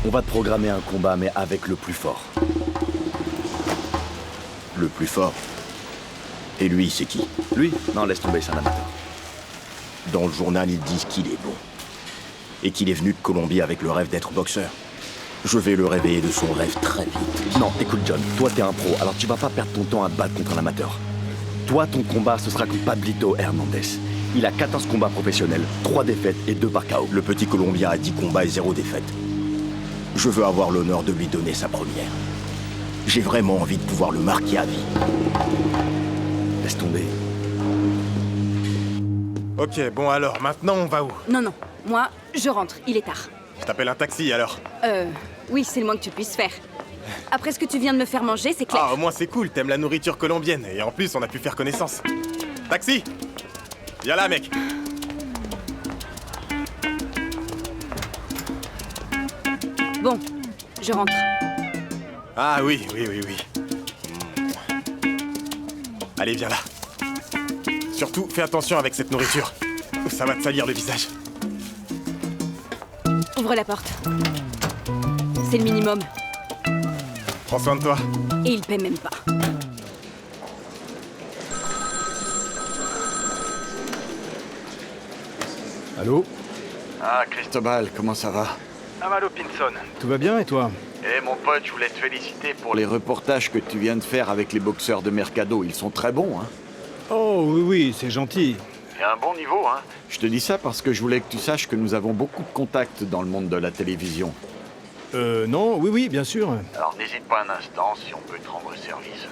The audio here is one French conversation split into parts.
On va te programmer un combat, mais avec le plus fort. Le plus fort. Et lui, c'est qui? Lui? Non, laisse tomber, c'est un amateur. Dans le journal, ils disent qu'il est bon. Et qu'il est venu de Colombie avec le rêve d'être boxeur. Je vais le réveiller de son rêve très vite. Non, écoute John, toi t'es un pro, alors tu vas pas perdre ton temps à te battre contre un amateur. Toi, ton combat, ce sera contre Pablito Hernandez. Il a 14 combats professionnels, 3 défaites et 2 par KO. Le petit Colombien a 10 combats et 0 défaite. Je veux avoir l'honneur de lui donner sa première. J'ai vraiment envie de pouvoir le marquer à vie. Laisse tomber. Ok, bon alors, maintenant on va où? Non, non. Moi, je rentre. Il est tard. Je t'appelle un taxi alors. Oui, c'est le moins que tu puisses faire. Après ce que tu viens de me faire manger, c'est clair. Ah, au moins c'est cool, t'aimes la nourriture colombienne. Et en plus, on a pu faire connaissance. Taxi! Viens là, mec! Bon, je rentre. Ah oui. Allez, viens là. Surtout, fais attention avec cette nourriture. Ça va te salir le visage. Ouvre la porte. C'est le minimum. Prends soin de toi. Et il paie même pas. Allô? Ah, Cristobal, comment ça va? Amalo Pinson. Tout va bien et toi? Eh mon pote, je voulais te féliciter pour les reportages que tu viens de faire avec les boxeurs de Mercado. Ils sont très bons, hein? Oh oui, c'est gentil. Et un bon niveau, hein? Je te dis ça parce que je voulais que tu saches que nous avons beaucoup de contacts dans le monde de la télévision. Non, oui, bien sûr. Alors n'hésite pas un instant si on peut te rendre service.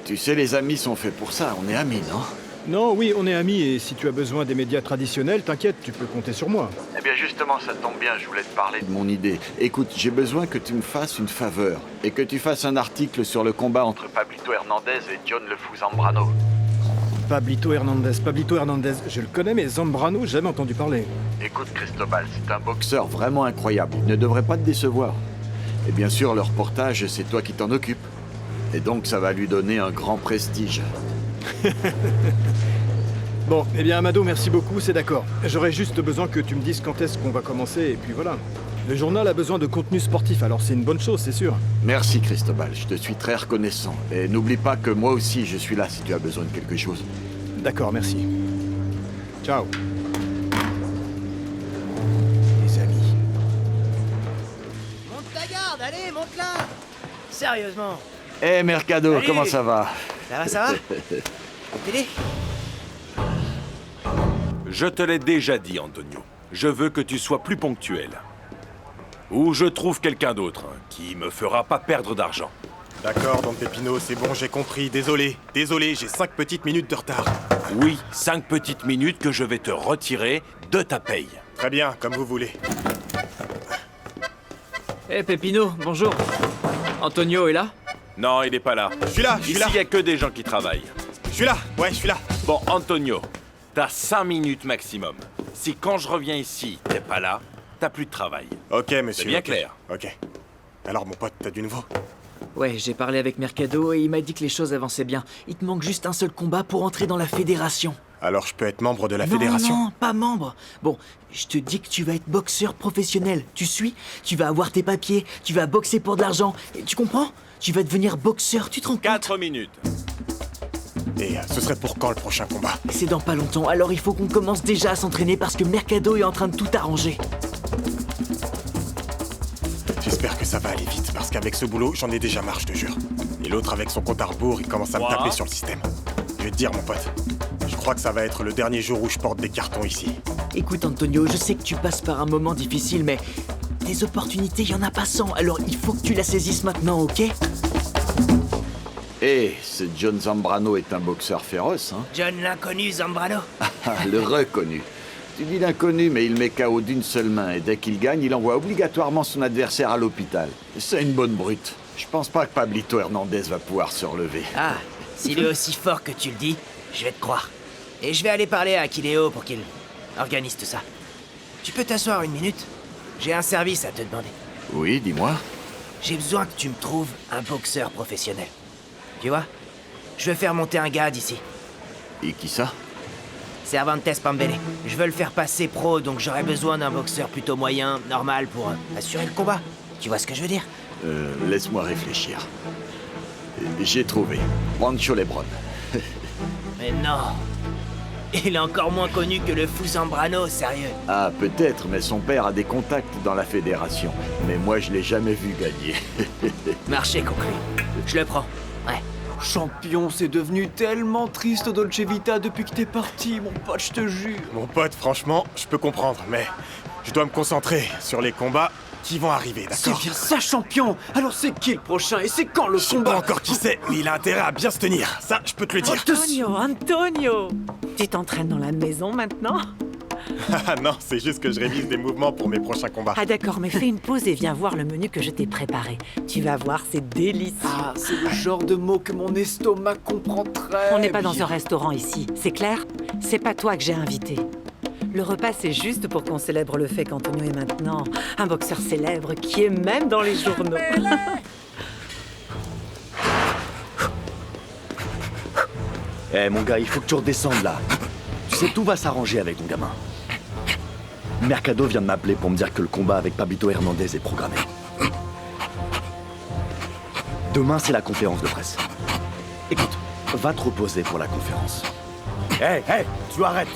Tu sais, les amis sont faits pour ça, on est amis, non? Non, oui, on est amis et si tu as besoin des médias traditionnels, t'inquiète, tu peux compter sur moi. Eh bien justement, ça tombe bien, je voulais te parler de mon idée. Écoute, j'ai besoin que tu me fasses une faveur et que tu fasses un article sur le combat entre Pablito Hernandez et John Le Fou Zambrano. Pablito Hernandez, je le connais, mais Zambrano, jamais entendu parler. Écoute, Cristobal, c'est un boxeur vraiment incroyable. Il ne devrait pas te décevoir. Et bien sûr, le reportage, c'est toi qui t'en occupes. Et donc, ça va lui donner un grand prestige. Bon, eh bien, Amado, merci beaucoup, c'est d'accord. J'aurais juste besoin que tu me dises quand est-ce qu'on va commencer, et puis voilà. Le journal a besoin de contenu sportif, alors c'est une bonne chose, c'est sûr. Merci, Cristobal, je te suis très reconnaissant. Et n'oublie pas que moi aussi, je suis là si tu as besoin de quelque chose. D'accord, merci. Ciao. Les amis. Monte ta garde, allez, monte là. Sérieusement. Eh, Mercado, Salut. comment ça va? Ça va Télé. Je te l'ai déjà dit, Antonio. Je veux que tu sois plus ponctuel. Ou je trouve quelqu'un d'autre qui me fera pas perdre d'argent. D'accord, Don Pepino, c'est bon, j'ai compris. Désolé, j'ai 5 petites minutes de retard. Oui, 5 petites minutes que je vais te retirer de ta paye. Très bien, comme vous voulez. Eh Pepino, bonjour. Antonio est là? Non, il est pas là. Je suis là. Ici, il y a que des gens qui travaillent. Je suis là. Bon, Antonio, t'as 5 minutes maximum. Si quand je reviens ici, t'es pas là, t'as plus de travail. Ok, monsieur. C'est bien ok. clair. Ok. Alors, mon pote, t'as du nouveau? Ouais, j'ai parlé avec Mercado et il m'a dit que les choses avançaient bien. Il te manque juste un seul combat pour entrer dans la fédération. Alors, je peux être membre de la Non, fédération? non, pas membre. Bon, je te dis que tu vas être boxeur professionnel. Tu suis? Tu vas avoir tes papiers, tu vas boxer pour de l'argent. Et tu comprends? Tu vas devenir boxeur, tu te rends compte? 4 minutes. Et ce serait pour quand le prochain combat? C'est dans pas longtemps, alors il faut qu'on commence déjà à s'entraîner parce que Mercado est en train de tout arranger. J'espère que ça va aller vite, parce qu'avec ce boulot, j'en ai déjà marre, je te jure. Et l'autre, avec son compte à rebours, il commence à me taper sur le système. Je vais te dire, mon pote, je crois que ça va être le dernier jour où je porte des cartons ici. Écoute Antonio, je sais que tu passes par un moment difficile, mais des opportunités, il y en a pas 100, alors il faut que tu la saisisses maintenant, ok? Eh, ce John Zambrano est un boxeur féroce, hein? John l'inconnu, Zambrano. Ah, le reconnu. Tu dis l'inconnu, mais il met KO d'une seule main, et dès qu'il gagne, il envoie obligatoirement son adversaire à l'hôpital. C'est une bonne brute. Je pense pas que Pablito Hernandez va pouvoir se relever. Ah, s'il est aussi fort que tu le dis, je vais te croire. Et je vais aller parler à Aquileo pour qu'il organise tout ça. Tu peux t'asseoir une minute? J'ai un service à te demander. Oui, dis-moi. J'ai besoin que tu me trouves un boxeur professionnel. Tu vois? Je veux faire monter un gars d'ici. Et qui ça? Cervantes Pambele. Je veux le faire passer pro, donc j'aurais besoin d'un boxeur plutôt moyen, normal, pour assurer le combat. Tu vois ce que je veux dire? Laisse-moi réfléchir. J'ai trouvé. Pancho Lebron. Mais non. Il est encore moins connu que le fou Zambrano, sérieux. Ah, peut-être, mais son père a des contacts dans la fédération. Mais moi, je l'ai jamais vu gagner. Marché conclu. Je le prends. Ouais. Champion, c'est devenu tellement triste au Dolce Vita depuis que t'es parti, mon pote, je te jure. Mon pote, franchement, je peux comprendre, mais je dois me concentrer sur les combats qui vont arriver, C'est d'accord? bien ça, champion. Alors c'est qui le prochain et c'est quand le Je sais combat? pas encore qui c'est, mais il a intérêt à bien se tenir. Ça, je peux te le dire. Antonio, tu t'entraînes dans la maison maintenant? Ah non, c'est juste que je révise des mouvements pour mes prochains combats. Ah d'accord, mais fais une pause et viens voir le menu que je t'ai préparé. Tu vas voir, c'est délicieux. Ah, c'est le genre de mot que mon estomac comprend très On n'est pas dans bien. un restaurant ici, c'est clair? C'est pas toi que j'ai invité. Le repas, c'est juste pour qu'on célèbre le fait qu'Antonio est maintenant un boxeur célèbre qui est même dans les journaux. Eh mon gars, il faut que tu redescendes là. Tu sais, tout va s'arranger avec ton gamin. Mercado vient de m'appeler pour me dire que le combat avec Pablito Hernandez est programmé. Demain, c'est la conférence de presse. Écoute, va te reposer pour la conférence. Hé, tu arrêtes!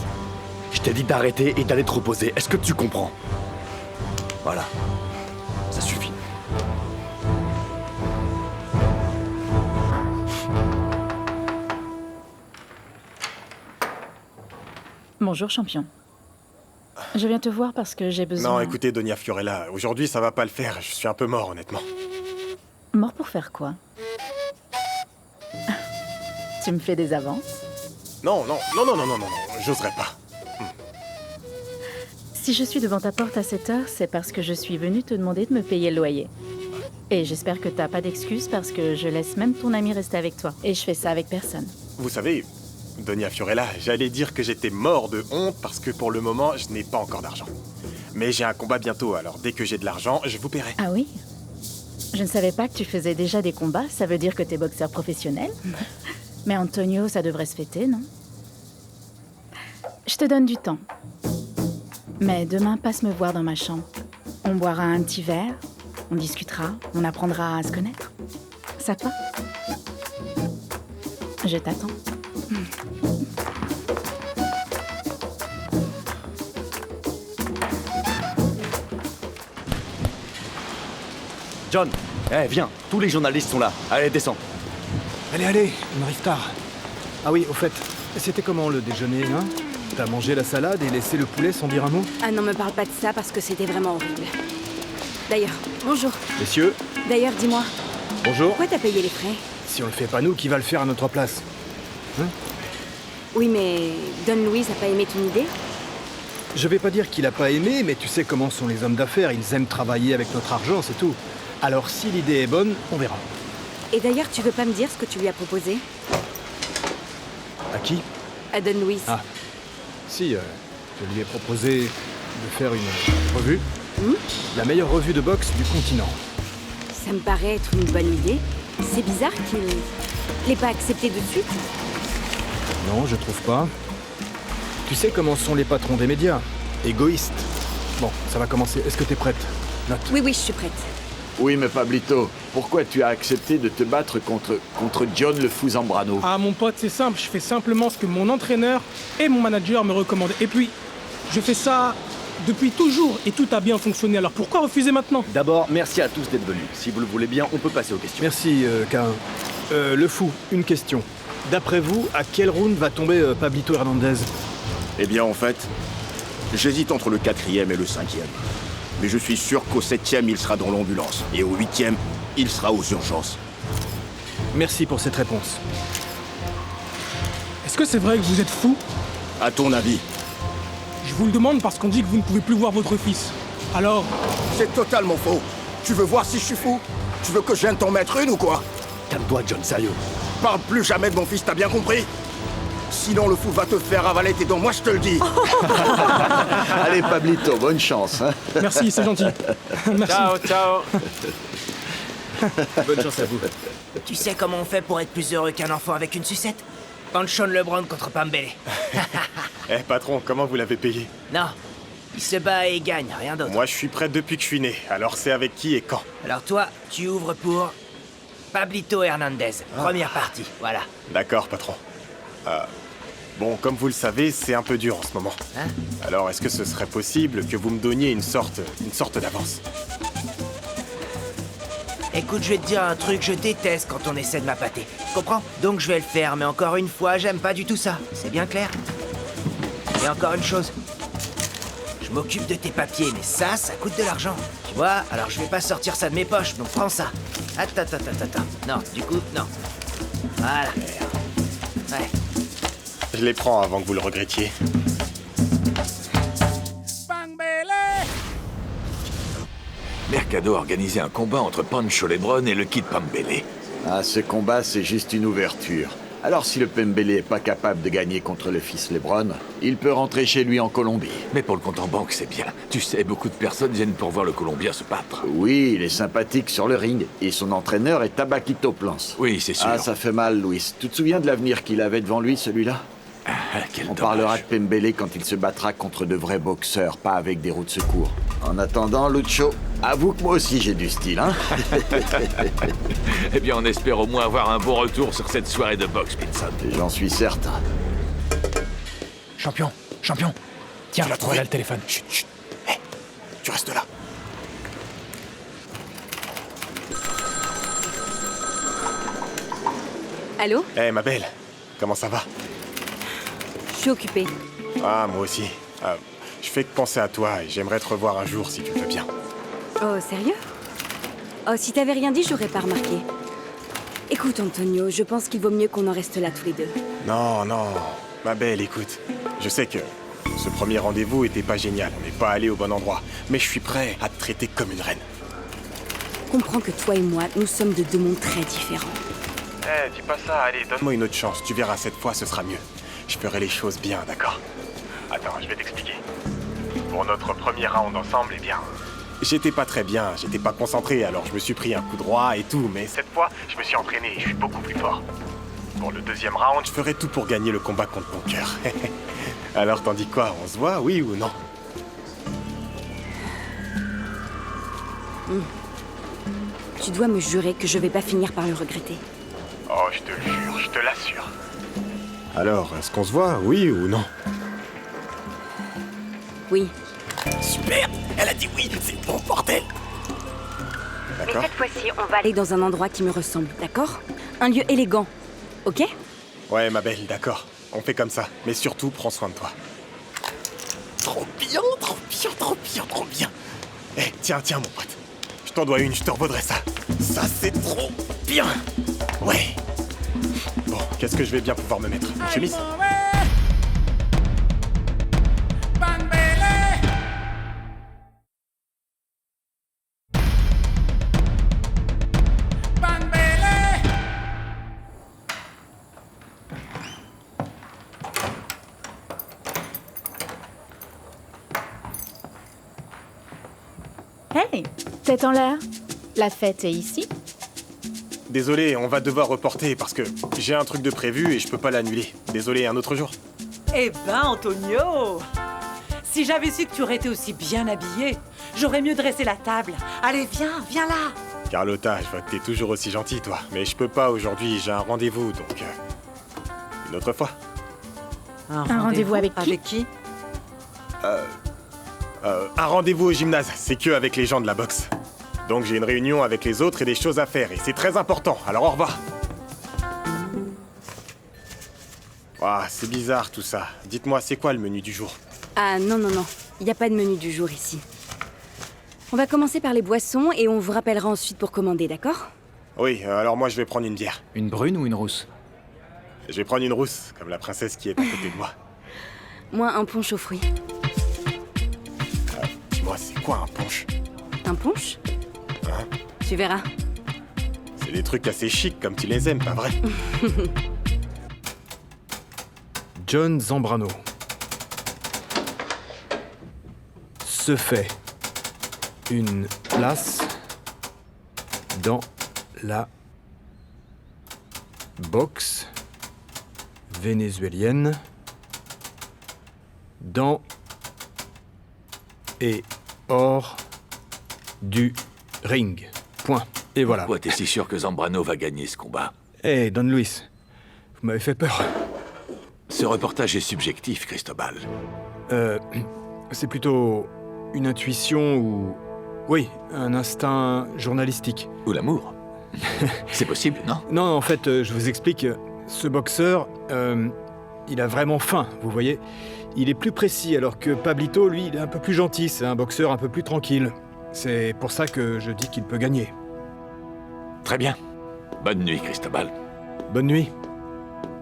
Je t'ai dit d'arrêter et d'aller te reposer. Est-ce que tu comprends? Voilà. Ça suffit. Bonjour, champion. Je viens te voir parce que j'ai besoin... Non, écoutez, Donia Fiorella, aujourd'hui, ça va pas le faire. Je suis un peu mort, honnêtement. Mort pour faire quoi? Tu me fais des avances? Non, j'oserais pas. Si je suis devant ta porte à cette heure, c'est parce que je suis venue te demander de me payer le loyer. Et j'espère que t'as pas d'excuses parce que je laisse même ton ami rester avec toi. Et je fais ça avec personne. Vous savez, Donia Fiorella, j'allais dire que j'étais mort de honte parce que pour le moment, je n'ai pas encore d'argent. Mais j'ai un combat bientôt, alors dès que j'ai de l'argent, je vous paierai. Ah oui? Je ne savais pas que tu faisais déjà des combats, ça veut dire que t'es boxeur professionnel? Mais Antonio, ça devrait se fêter, non? Je te donne du temps. Mais demain, passe me voir dans ma chambre. On boira un petit verre, on discutera, on apprendra à se connaître. Ça te va? Je t'attends. John, viens, tous les journalistes sont là. Allez, descends. Allez, on arrive tard. Ah oui, au fait, c'était comment le déjeuner, hein? T'as mangé la salade et laissé le poulet sans dire un mot? Ah non, me parle pas de ça parce que c'était vraiment horrible. D'ailleurs, bonjour. Messieurs, D'ailleurs, dis-moi, bonjour. pourquoi t'as payé les frais? Si on le fait pas nous, qui va le faire à notre place? Oui, mais Don Luis a pas aimé ton idée? Je vais pas dire qu'il a pas aimé, mais tu sais comment sont les hommes d'affaires, ils aiment travailler avec notre argent, c'est tout. Alors si l'idée est bonne, on verra. Et d'ailleurs, tu veux pas me dire ce que tu lui as proposé? À qui? À Don Luis. Ah. Si, je lui ai proposé de faire une revue. La meilleure revue de boxe du continent. Ça me paraît être une bonne idée. C'est bizarre qu'il l'ait pas accepté de suite. Non, je trouve pas. Tu sais comment sont les patrons des médias? Égoïstes. Bon, ça va commencer. Est-ce que t'es prête? Note. Oui, je suis prête. Oui, mais Pablito, pourquoi tu as accepté de te battre contre John le fou Zambrano? Ah mon pote, c'est simple, je fais simplement ce que mon entraîneur et mon manager me recommandent. Et puis, je fais ça depuis toujours et tout a bien fonctionné, alors pourquoi refuser maintenant? D'abord, merci à tous d'être venus. Si vous le voulez bien, on peut passer aux questions. Merci, K1. Le fou, une question. D'après vous, à quel round va tomber Pablito Hernandez? Eh bien, en fait, j'hésite entre le 4e et le 5e. Mais je suis sûr qu'au 7e, il sera dans l'ambulance. Et au 8e, il sera aux urgences. Merci pour cette réponse. Est-ce que c'est vrai que vous êtes fou? À ton avis? Je vous le demande parce qu'on dit que vous ne pouvez plus voir votre fils. Alors, C'est totalement faux. Tu veux voir si je suis fou? Tu veux que je vienne t'en mettre une ou quoi? Calme-toi, John, sérieux. Parle plus jamais de mon fils, t'as bien compris? Sinon, le fou va te faire avaler tes dents, moi je te le dis. Allez, Pablito, bonne chance. Hein. merci, c'est gentil. Merci. Ciao. Bonne chance à vous. Tu sais comment on fait pour être plus heureux qu'un enfant avec une sucette? Pancho Lebron contre Pambele. Patron, comment vous l'avez payé? Non, Il se bat et il gagne, rien d'autre. Moi, je suis prêt depuis que je suis né. Alors c'est avec qui et quand? Alors toi, tu ouvres pour... Pablito Hernandez, première partie, voilà. D'accord, patron. Bon, comme vous le savez, c'est un peu dur en ce moment. Hein? Alors, est-ce que ce serait possible que vous me donniez une sorte d'avance? Écoute, je vais te dire un truc, je déteste quand on essaie de m'appâter. Tu comprends? Donc je vais le faire, mais encore une fois, j'aime pas du tout ça. C'est bien clair? Et encore une chose. Je m'occupe de tes papiers, mais ça coûte de l'argent. Tu vois? Alors je vais pas sortir ça de mes poches, donc prends ça. Attends. Non, du coup, non. Voilà. Ouais. Je les prends avant que vous le regrettiez. Mercado a organisé un combat entre Pancho Lebron et le Kid Pambele. Ah, ce combat, c'est juste une ouverture. Alors si le Pembele est pas capable de gagner contre le fils Lebron, il peut rentrer chez lui en Colombie. Mais pour le compte en banque, c'est bien. Tu sais, beaucoup de personnes viennent pour voir le Colombien se battre. Oui, il est sympathique sur le ring. Et son entraîneur est Tabaquito Plans. Oui, c'est sûr. Ah, ça fait mal, Luis. Tu te souviens de l'avenir qu'il avait devant lui, celui-là? Quel On dommage. parlera de Pembele quand il se battra contre de vrais boxeurs, pas avec des roues de secours. En attendant, Lucho, avoue que moi aussi j'ai du style, hein? Eh bien, on espère au moins avoir un bon retour sur cette soirée de boxe, Pinson. J'en suis certain. Champion. Tiens, Tu l'as trouvé? voilà le téléphone. Chut. Hé, tu restes là. Allô? Hé, ma belle, comment ça va? Je suis occupée. Ah, moi aussi. Je fais que penser à toi et j'aimerais te revoir un jour si tu veux bien. Oh, sérieux? Oh, si t'avais rien dit, j'aurais pas remarqué. Écoute, Antonio, je pense qu'il vaut mieux qu'on en reste là tous les deux. Non, ma belle, écoute. Je sais que ce premier rendez-vous était pas génial, on n'est pas allé au bon endroit, mais je suis prêt à te traiter comme une reine. Comprends que toi et moi, nous sommes de deux mondes très différents. Eh, dis pas ça, allez, donne-moi une autre chance, tu verras, cette fois ce sera mieux. Je ferai les choses bien, d'accord? Attends, je vais t'expliquer. Pour notre premier round ensemble, eh bien... J'étais pas très bien, j'étais pas concentré, alors je me suis pris un coup droit et tout, mais cette fois, je me suis entraîné et je suis beaucoup plus fort. Pour le deuxième round, je ferai tout pour gagner le combat contre mon cœur. Alors t'en dis quoi, on se voit, oui ou non? Tu dois me jurer que je vais pas finir par le regretter. Oh, je te le jure, je te l'assure. Alors, est-ce qu'on se voit, oui ou non? Oui. Super! Elle a dit oui, c'est bon bordel! Mais D'accord? cette fois-ci, on va aller dans un endroit qui me ressemble, d'accord? Un lieu élégant, ok? Ouais, ma belle, d'accord. On fait comme ça, mais surtout, prends soin de toi. Trop bien. Eh, tiens, mon pote. Je t'en dois une, je te revaudrai ça. Ça, c'est trop bien. Ouais. Bon, qu'est-ce que je vais bien pouvoir me mettre? Une chemise? Hey, tête en l'air. La fête est ici. Désolé, on va devoir reporter parce que j'ai un truc de prévu et je peux pas l'annuler. Désolé, un autre jour. Eh ben, Antonio! Si j'avais su que tu aurais été aussi bien habillé, j'aurais mieux dressé la table. Allez, viens là! Carlotta, je vois que t'es toujours aussi gentille, toi. Mais je peux pas aujourd'hui, j'ai un rendez-vous, donc... une autre fois. Un rendez-vous avec qui? Avec qui? Un rendez-vous au gymnase, c'est que avec les gens de la boxe. Donc j'ai une réunion avec les autres et des choses à faire, et c'est très important, alors au revoir. Ah, c'est bizarre tout ça. Dites-moi, c'est quoi le menu du jour? Ah non, il n'y a pas de menu du jour ici. On va commencer par les boissons et on vous rappellera ensuite pour commander, d'accord? Oui, alors moi je vais prendre une bière. Une brune ou une rousse? Je vais prendre une rousse, comme la princesse qui est à côté de moi. Moi, un punch aux fruits. Dis-moi, c'est quoi un punch? Un punch? Hein? Tu verras. C'est des trucs assez chics comme tu les aimes, pas vrai? John Zambrano. Se fait une place dans la boxe vénézuélienne dans est hors du ring. Point. Et voilà. Pourquoi t'es si sûr que Zambrano va gagner ce combat? Hey, Don Luis, vous m'avez fait peur. Ce reportage est subjectif, Cristobal. C'est plutôt une intuition ou... Oui, un instinct journalistique. Ou l'amour. C'est possible, non? Non, en fait, je vous explique. Ce boxeur, il a vraiment faim, vous voyez. Il est plus précis, alors que Pablito, lui, il est un peu plus gentil. C'est un boxeur un peu plus tranquille. C'est pour ça que je dis qu'il peut gagner. Très bien. Bonne nuit, Cristobal. Bonne nuit.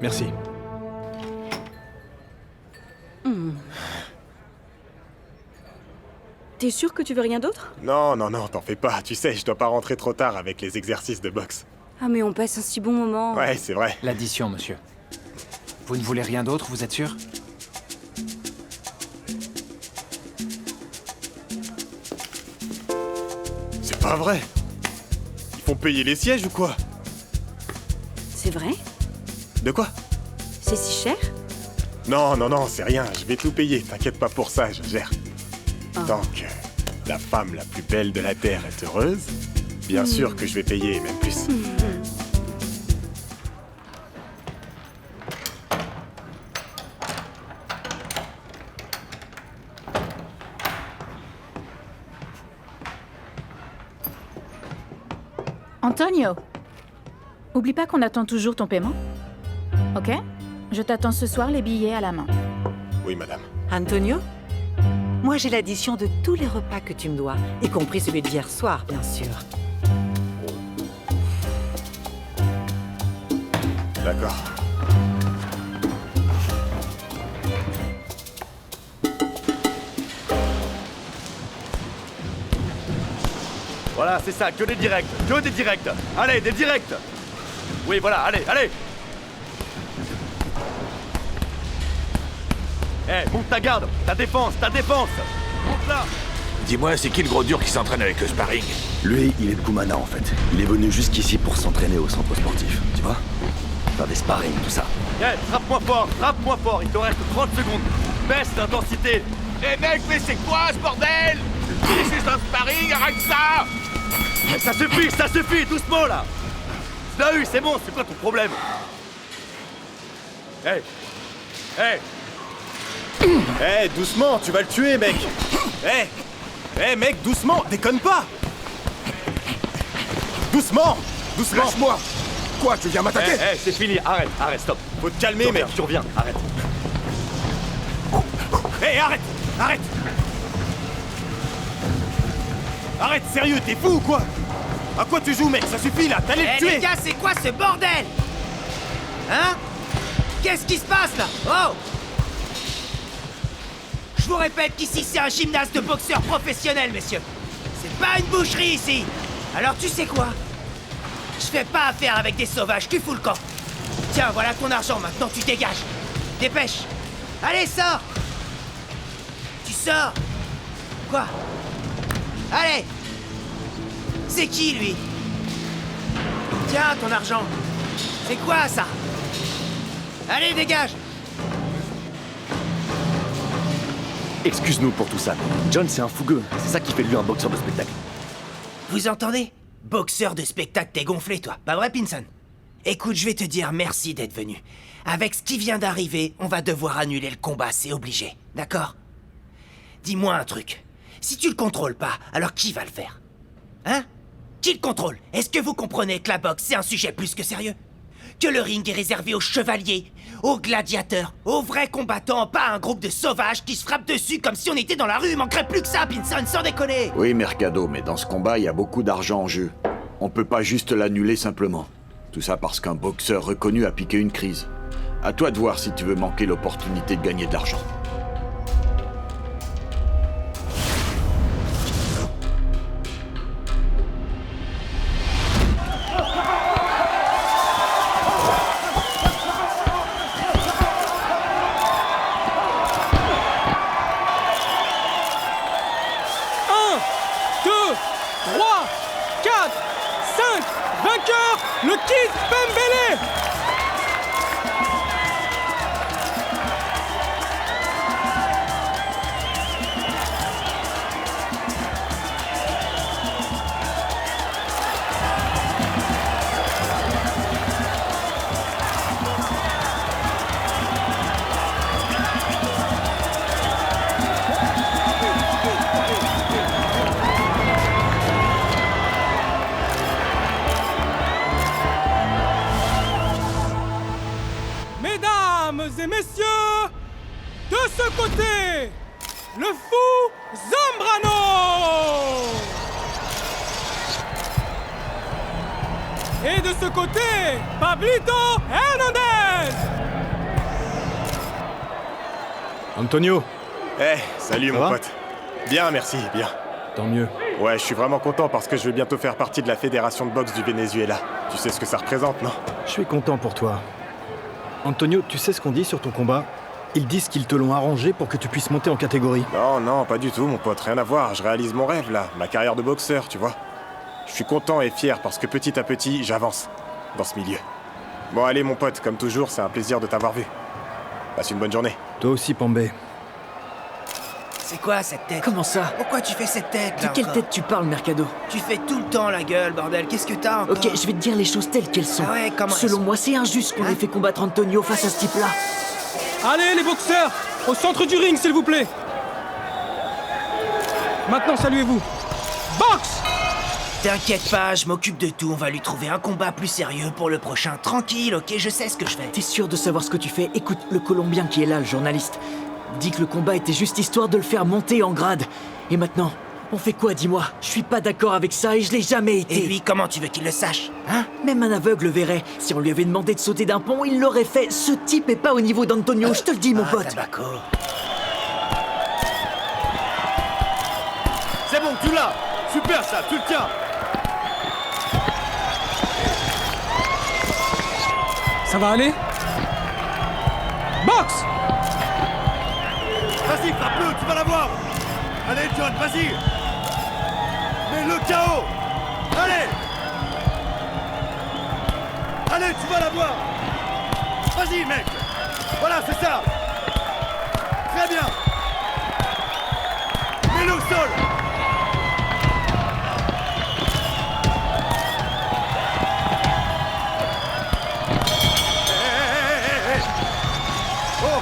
Merci. T'es sûr que tu veux rien d'autre? Non, t'en fais pas. Tu sais, je dois pas rentrer trop tard avec les exercices de boxe. Ah mais on passe un si bon moment. Ouais, c'est vrai. L'addition, monsieur. Vous ne voulez rien d'autre, vous êtes sûr? C'est pas vrai. Ils font payer les sièges ou quoi? C'est vrai? De quoi? C'est si cher? Non, c'est rien. Je vais tout payer. T'inquiète pas pour ça, je gère. Tant que la femme la plus belle de la Terre est heureuse, bien sûr que je vais payer, même plus. Antonio, oublie pas qu'on attend toujours ton paiement. Ok? Je t'attends ce soir les billets à la main. Oui, madame. Antonio? Moi, j'ai l'addition de tous les repas que tu me dois, y compris celui d'hier soir, bien sûr. D'accord. Voilà, c'est ça, que des directs. Allez, des directs. Oui, voilà, allez. Monte ta garde, ta défense. Monte là. Dis-moi, c'est qui le gros dur qui s'entraîne avec le sparring? Lui, il est de Kumana en fait. Il est venu jusqu'ici pour s'entraîner au centre sportif, tu vois? Faire des sparring, tout ça. Frappe-moi fort, il te reste 30 secondes. Baisse l'intensité. Mec, mais c'est quoi ce bordel? C'est juste un sparring, arrête ça! Ça suffit, doucement là. Tu l'as eu, c'est bon, c'est quoi ton problème? Doucement, tu vas le tuer, mec. Mec, doucement, déconne pas. Doucement. Lâche-moi. Quoi, tu viens m'attaquer? C'est fini, arrête, stop. Faut te calmer, mec. Tu reviens, arrête. Arrête. Arrête, sérieux, t'es fou ou quoi? À quoi tu joues, mec? Ça suffit là, t'allais le tuer. Les gars, c'est quoi ce bordel? Hein? Qu'est-ce qui se passe là? Oh! Je vous répète qu'ici c'est un gymnase de boxeurs professionnels, messieurs. C'est pas une boucherie ici. Alors tu sais quoi? Je fais pas affaire avec des sauvages, tu fous le camp. Tiens, voilà ton argent, maintenant tu dégages. Dépêche. Allez, sors. Tu sors. Quoi? Allez. C'est qui, lui? Tiens, ton argent. C'est quoi, ça? Allez, dégage. Excuse-nous pour tout ça. John, c'est un fougueux. C'est ça qui fait de lui un boxeur de spectacle. Vous entendez? Boxeur de spectacle, t'es gonflé, toi. Pas vrai, Pinson? Écoute, je vais te dire merci d'être venu. Avec ce qui vient d'arriver, on va devoir annuler le combat, c'est obligé. D'accord? Dis-moi un truc. Si tu le contrôles pas, alors qui va le faire? Hein? Qui le contrôle? Est-ce que vous comprenez que la boxe, c'est un sujet plus que sérieux? Que le ring est réservé aux chevaliers, aux gladiateurs, aux vrais combattants, pas à un groupe de sauvages qui se frappent dessus comme si on était dans la rue, il manquerait plus que ça, Pinson, sans déconner! Oui, Mercado, mais dans ce combat, il y a beaucoup d'argent en jeu. On peut pas juste l'annuler simplement. Tout ça parce qu'un boxeur reconnu a piqué une crise. À toi de voir si tu veux manquer l'opportunité de gagner de l'argent. Le Kid Pembele! Et de ce côté, Pablito Hernandez. Antonio. Salut Ça mon va? pote. Bien, merci, bien. Tant mieux. Ouais, je suis vraiment content parce que je vais bientôt faire partie de la fédération de boxe du Venezuela. Tu sais ce que ça représente, non? Je suis content pour toi. Antonio, tu sais ce qu'on dit sur ton combat? Ils disent qu'ils te l'ont arrangé pour que tu puisses monter en catégorie. Non, pas du tout, mon pote, rien à voir. Je réalise mon rêve, là, ma carrière de boxeur, tu vois. Je suis content et fier parce que petit à petit, j'avance dans ce milieu. Bon, allez, mon pote, comme toujours, c'est un plaisir de t'avoir vu. Passe une bonne journée. Toi aussi, Pambé. C'est quoi cette tête? Comment ça? Pourquoi tu fais cette tête, De là, quelle encore tête tu parles, Mercado? Tu fais tout le temps la gueule, bordel. Qu'est-ce que t'as encore? Ok, je vais te dire les choses telles qu'elles sont. Ah ouais, comment elles Selon sont? moi, c'est injuste qu'on ait fait combattre Antonio face à ce type-là. Allez, les boxeurs, au centre du ring, s'il vous plaît. Maintenant, saluez-vous. Boxe! T'inquiète pas, je m'occupe de tout. On va lui trouver un combat plus sérieux pour le prochain. Tranquille, ok, je sais ce que je fais. T'es sûr de savoir ce que tu fais? Écoute, le Colombien qui est là, le journaliste, dit que le combat était juste histoire de le faire monter en grade. Et maintenant, on fait quoi, dis-moi? Je suis pas d'accord avec ça et je l'ai jamais été. Et lui, comment tu veux qu'il le sache? Hein? Même un aveugle le verrait. Si on lui avait demandé de sauter d'un pont, il l'aurait fait. Ce type est pas au niveau d'Antonio, je te le dis, mon pote. Tabaco. C'est bon, tu l'as. Super ça, tu le tiens. Ça va aller? Boxe! Vas-y, frappe-le, tu vas l'avoir. Allez, John, vas-y. Mets-le KO. Allez. Allez, tu vas l'avoir. Vas-y, mec. Voilà, c'est ça. Très bien. Mets-le au sol. Oh.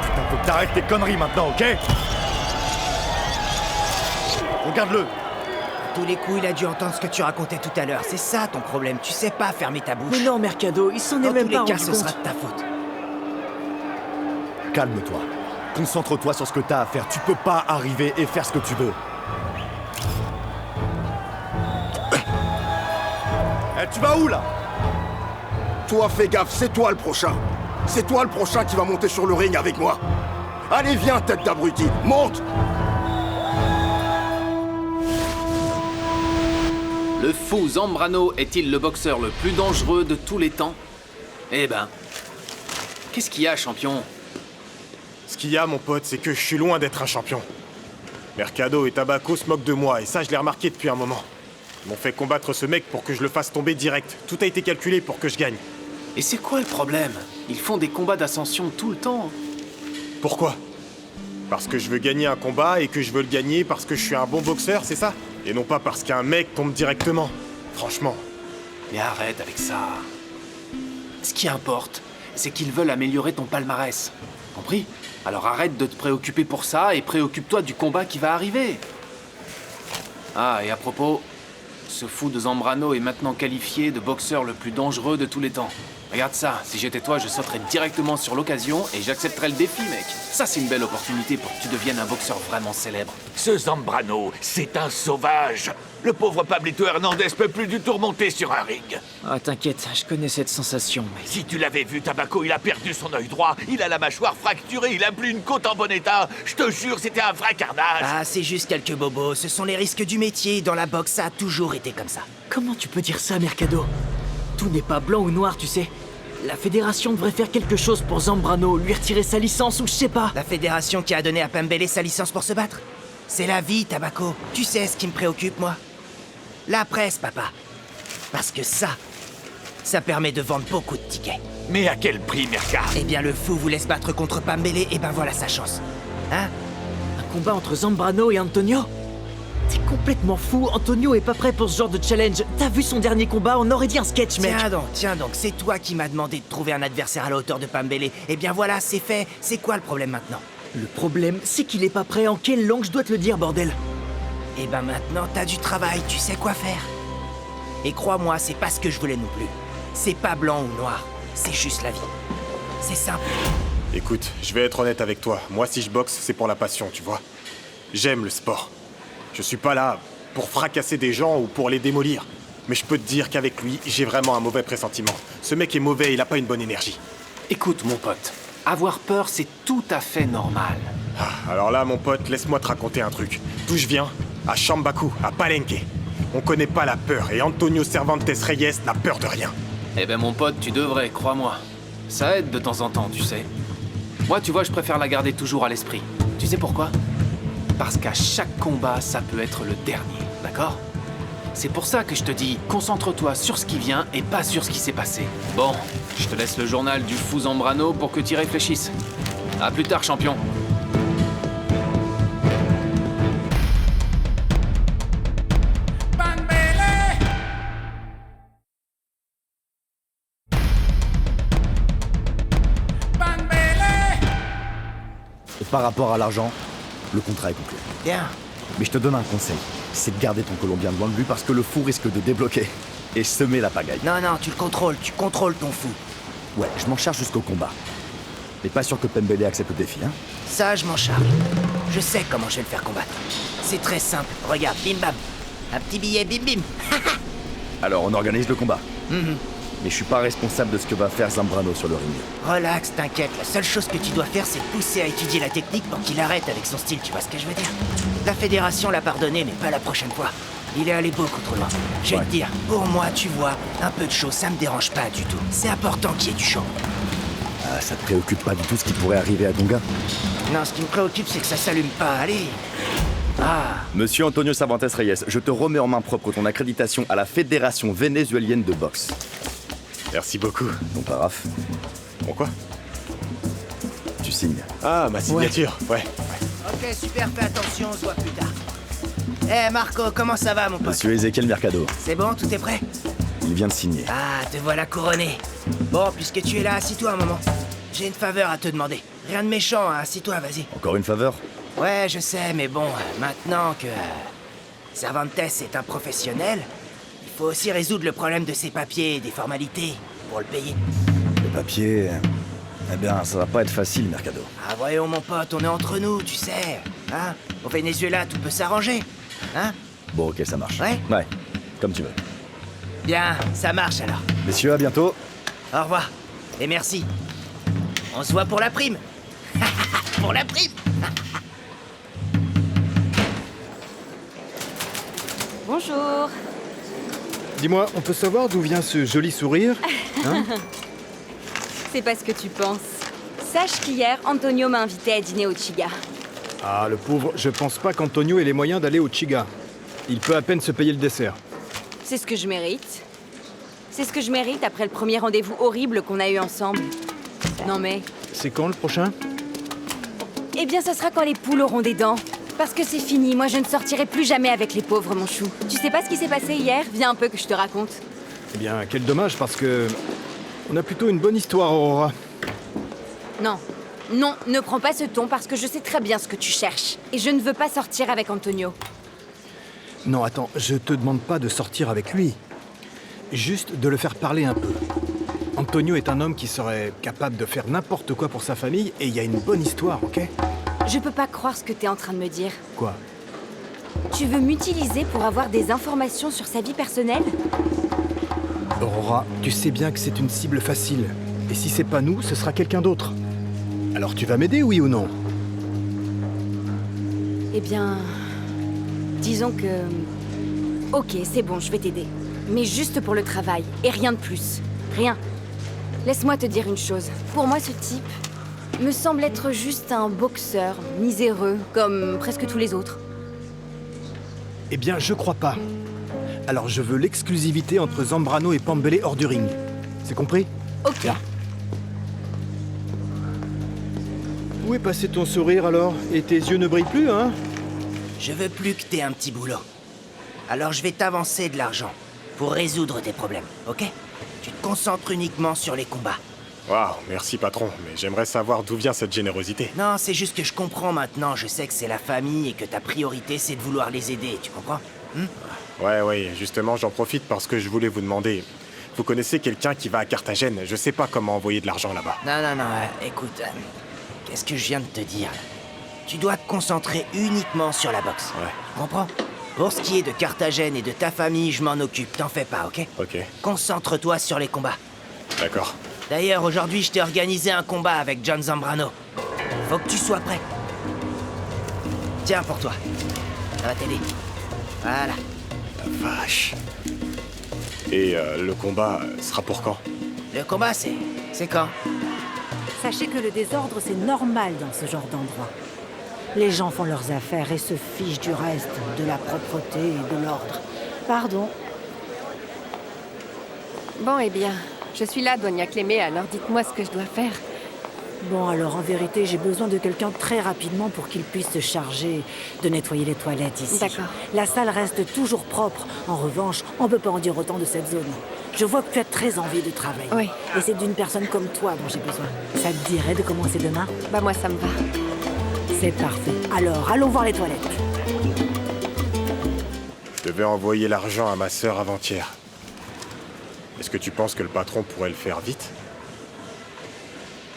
Putain, faut que t'arrêtes tes conneries maintenant, ok? Regarde-le. À tous les coups, il a dû entendre ce que tu racontais tout à l'heure. C'est ça ton problème. Tu sais pas fermer ta bouche. Mais non, Mercado, il s'en est Dans même tous pas les cas, rendu ce compte. sera de ta faute. Calme-toi. Concentre-toi sur ce que t'as à faire. Tu peux pas arriver et faire ce que tu veux. Eh, tu vas où, là? Toi, fais gaffe, c'est toi le prochain. C'est toi le prochain qui va monter sur le ring avec moi. Allez, viens, tête d'abruti, monte! Le fou Zambrano est-il le boxeur le plus dangereux de tous les temps? Eh ben... Qu'est-ce qu'il y a, champion? Ce qu'il y a, mon pote, c'est que je suis loin d'être un champion. Mercado et Tabaco se moquent de moi, et ça, je l'ai remarqué depuis un moment. Ils m'ont fait combattre ce mec pour que je le fasse tomber direct. Tout a été calculé pour que je gagne. Et c'est quoi le problème? Ils font des combats d'ascension tout le temps. Pourquoi? Parce que je veux gagner un combat et que je veux le gagner parce que je suis un bon boxeur, c'est ça? Et non pas parce qu'un mec tombe directement. Franchement. Mais arrête avec ça. Ce qui importe, c'est qu'ils veulent améliorer ton palmarès. Compris? Alors arrête de te préoccuper pour ça et préoccupe-toi du combat qui va arriver. Ah, et à propos, ce fou de Zambrano est maintenant qualifié de boxeur le plus dangereux de tous les temps. Regarde ça, si j'étais toi, je sauterais directement sur l'occasion et j'accepterais le défi, mec. Ça, c'est une belle opportunité pour que tu deviennes un boxeur vraiment célèbre. Ce Zambrano, c'est un sauvage. Le pauvre Pablito Hernandez peut plus du tout remonter sur un ring. Ah, t'inquiète, je connais cette sensation, mec. Si tu l'avais vu, Tabaco, il a perdu son œil droit, il a la mâchoire fracturée, il a plus une côte en bon état. Je te jure, c'était un vrai carnage. Ah, c'est juste quelques bobos. Ce sont les risques du métier. Dans la boxe, ça a toujours été comme ça. Comment tu peux dire ça, Mercado? Tout n'est pas blanc ou noir, tu sais. La fédération devrait faire quelque chose pour Zambrano, lui retirer sa licence ou je sais pas. La fédération qui a donné à Pambele sa licence pour se battre? C'est la vie, Tabaco. Tu sais ce qui me préoccupe, moi? La presse, papa. Parce que ça permet de vendre beaucoup de tickets. Mais à quel prix, Merca? Eh bien, le fou voulait se battre contre Pambele, et ben voilà sa chance. Hein? Un combat entre Zambrano et Antonio? T'es complètement fou, Antonio est pas prêt pour ce genre de challenge. T'as vu son dernier combat, on aurait dit un sketch, mec. Tiens donc, c'est toi qui m'as demandé de trouver un adversaire à la hauteur de Pambele. Eh bien voilà, c'est fait. C'est quoi le problème maintenant? Le problème, c'est qu'il est pas prêt. En quelle langue je dois te le dire, bordel? Eh ben maintenant, t'as du travail, tu sais quoi faire. Et crois-moi, c'est pas ce que je voulais non plus. C'est pas blanc ou noir, c'est juste la vie. C'est simple. Écoute, je vais être honnête avec toi. Moi, si je boxe, c'est pour la passion, tu vois. J'aime le sport. Je suis pas là pour fracasser des gens ou pour les démolir. Mais je peux te dire qu'avec lui, j'ai vraiment un mauvais pressentiment. Ce mec est mauvais, il a pas une bonne énergie. Écoute, mon pote, avoir peur, c'est tout à fait normal. Ah, alors là, mon pote, laisse-moi te raconter un truc. D'où je viens? À Chambaku, à Palenque. On connaît pas la peur et Antonio Cervantes Reyes n'a peur de rien. Eh ben mon pote, tu devrais, crois-moi. Ça aide de temps en temps, tu sais. Moi, tu vois, je préfère la garder toujours à l'esprit. Tu sais pourquoi? Parce qu'à chaque combat, ça peut être le dernier, d'accord? C'est pour ça que je te dis, concentre-toi sur ce qui vient et pas sur ce qui s'est passé. Bon, je te laisse le journal du fou Zambrano pour que tu y réfléchisses. À plus tard, champion. Et par rapport à l'argent, le contrat est conclu. Bien. Mais je te donne un conseil, c'est de garder ton Colombien loin de lui parce que le fou risque de débloquer et semer la pagaille. Non, tu contrôles ton fou. Ouais, je m'en charge jusqu'au combat. Mais pas sûr que Pembele accepte le défi, hein? Ça, je m'en charge. Je sais comment je vais le faire combattre. C'est très simple. Regarde, bim bam. Un petit billet, bim bim. Alors on organise le combat. Mais je suis pas responsable de ce que va faire Zambrano sur le ring. Relax, t'inquiète. La seule chose que tu dois faire, c'est pousser à étudier la technique pour qu'il arrête avec son style, tu vois ce que je veux dire? La fédération l'a pardonné, mais pas la prochaine fois. Il est allé beaucoup trop loin. Je vais te dire, pour moi, tu vois, un peu de show, ça me dérange pas du tout. C'est important qu'il y ait du show. Ah, ça te préoccupe pas du tout ce qui pourrait arriver à Tonga? Non, ce qui me préoccupe, c'est que ça s'allume pas. Allez. Ah. Monsieur Antonio Cervantes Reyes, je te remets en main propre ton accréditation à la Fédération vénézuélienne de boxe. Merci beaucoup. Ton paraphe. Bon quoi? Tu signes. Ah, ma signature, ouais. Ok, super, fais attention, on se voit plus tard. Marco, comment ça va, mon pote? Monsieur Ezequiel Mercado. C'est bon, tout est prêt? Il vient de signer. Ah, te voilà couronné. Bon, puisque tu es là, assis-toi un moment. J'ai une faveur à te demander. Rien de méchant, hein, assis-toi, vas-y. Encore une faveur? Ouais, je sais, mais bon, maintenant que Cervantes est un professionnel, il faut aussi résoudre le problème de ses papiers et des formalités pour le payer. Les papiers... Eh bien, ça va pas être facile, Mercado. Ah, voyons, mon pote, on est entre nous, tu sais. Hein? Au Venezuela, tout peut s'arranger. Hein? Bon, ok, ça marche. Ouais? Ouais, comme tu veux. Bien, ça marche alors. Messieurs, à bientôt. Au revoir. Et merci. On se voit pour la prime. Pour la prime. Bonjour. Dis-moi, on peut savoir d'où vient ce joli sourire, hein? C'est pas ce que tu penses. Sache qu'hier, Antonio m'a invité à dîner au Chiga. Ah, le pauvre, je pense pas qu'Antonio ait les moyens d'aller au Chiga. Il peut à peine se payer le dessert. C'est ce que je mérite. C'est ce que je mérite après le premier rendez-vous horrible qu'on a eu ensemble. Non mais... C'est quand le prochain? Eh bien, ça sera quand les poules auront des dents. Parce que c'est fini, moi je ne sortirai plus jamais avec les pauvres, mon chou. Tu sais pas ce qui s'est passé hier? Viens un peu que je te raconte. Eh bien, quel dommage, parce que... On a plutôt une bonne histoire, Aurora. Non. Non, ne prends pas ce ton parce que je sais très bien ce que tu cherches. Et je ne veux pas sortir avec Antonio. Non, attends, je te demande pas de sortir avec lui. Juste de le faire parler un peu. Antonio est un homme qui serait capable de faire n'importe quoi pour sa famille et il y a une bonne histoire, ok? Je peux pas croire ce que t'es en train de me dire. Quoi? Tu veux m'utiliser pour avoir des informations sur sa vie personnelle? Aurora, tu sais bien que c'est une cible facile. Et si c'est pas nous, ce sera quelqu'un d'autre. Alors tu vas m'aider, oui ou non? Eh bien... Disons que... Ok, c'est bon, je vais t'aider. Mais juste pour le travail, et rien de plus. Rien. Laisse-moi te dire une chose. Pour moi, ce type me semble être juste un boxeur miséreux, comme presque tous les autres. Eh bien, je crois pas. Alors je veux l'exclusivité entre Zambrano et Pembele hors du ring. C'est compris? Ok. Là. Où est passé ton sourire alors? Et tes yeux ne brillent plus, hein? Je veux plus que t'aies un petit boulot. Alors je vais t'avancer de l'argent pour résoudre tes problèmes, ok? Tu te concentres uniquement sur les combats. Waouh, merci patron, mais j'aimerais savoir d'où vient cette générosité. Non, c'est juste que je comprends maintenant. Je sais que c'est la famille et que ta priorité c'est de vouloir les aider, tu comprends? Ouais, justement j'en profite parce que je voulais vous demander... Vous connaissez quelqu'un qui va à Carthagène? Je sais pas comment envoyer de l'argent là-bas. Non, écoute... Qu'est-ce que je viens de te dire là? Tu dois te concentrer uniquement sur la boxe. Ouais. Comprends? Pour ce qui est de Carthagène et de ta famille, je m'en occupe, t'en fais pas, ok? Ok, Concentre-toi sur les combats. d'accord. D'ailleurs, aujourd'hui, je t'ai organisé un combat avec John Zambrano. Faut que tu sois prêt. Tiens, pour toi. Ça va t'aider. Voilà. La vache. Et le combat sera pour quand? Le combat, c'est quand? Sachez que le désordre, c'est normal dans ce genre d'endroit. Les gens font leurs affaires et se fichent du reste, de la propreté et de l'ordre. Pardon. Bon, eh bien, je suis là, Doña Clémé, alors dites-moi ce que je dois faire. Bon, alors en vérité, j'ai besoin de quelqu'un très rapidement pour qu'il puisse se charger de nettoyer les toilettes ici. D'accord. La salle reste toujours propre. En revanche, on peut pas en dire autant de cette zone. Je vois que tu as très envie de travailler. Oui. Et c'est d'une personne comme toi dont j'ai besoin. Ça te dirait de commencer demain? Bah moi, ça me va. C'est parfait. Alors, allons voir les toilettes. Je devais envoyer l'argent à ma sœur avant-hier. Est-ce que tu penses que le patron pourrait le faire vite?